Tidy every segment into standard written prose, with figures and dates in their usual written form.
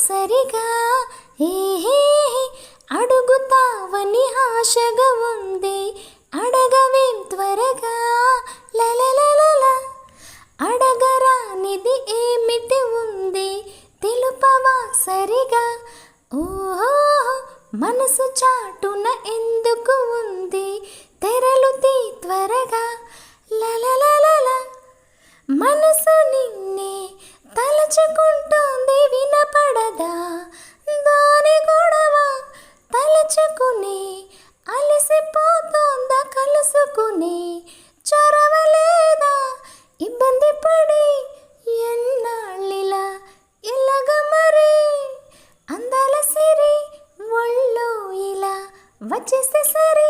సరిగా ఏహే అడుగుతావని ఆశగా ఉంది అడగవేం త్వరగా లలలలల అడగరానిది ఏమిటి ఉంది తెలుపవా సరిగా ఓహో మనసు చాటున ఎందుకు ఉంది తెరలు తీ త్వరగా లలలలల మనసు నిన్నే తలచుకుంటోంది వినపడదా దాని గొడవ తలచుకుని అలసిపోతోందా కలుసుకుని చొరవలేదా ఇబ్బంది పడి ఎన్నాళ్ళిలా ఎలాగ మరి అందాల సిరి ఒళ్ళు ఇలా వచ్చేస్తే సరి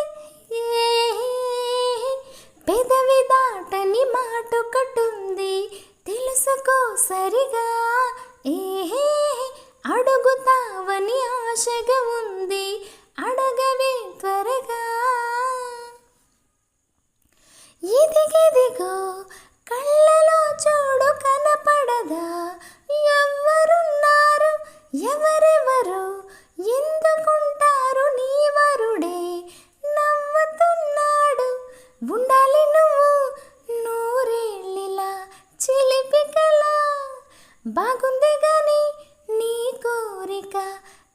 పెదవి దాటని మాటొకటుంది తెలుసుకో సరిగా ఏహే అడుగుతావని ఆశగా ఉంది అడగవే త్వరగా ఇదిగిదిగో కళ్ళలో చూడు కనపడదా ఎవరున్నారు ఎవరెవరు ఎందుకుంటారు నీ వరుడే నవ్వుతున్నాడు ఉండాలి నువ్వు నూరేళ్ళిలా చిలిపికలా బాగుంది గాని నీ కోరిక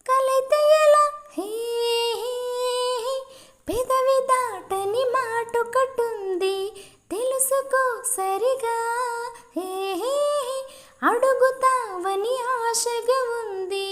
కలైతే ఎలా హే పెదవి దాటని మాటొకటుంది తెలుసుకో సరిగా హే అడుగుతావని ఆశగా ఉంది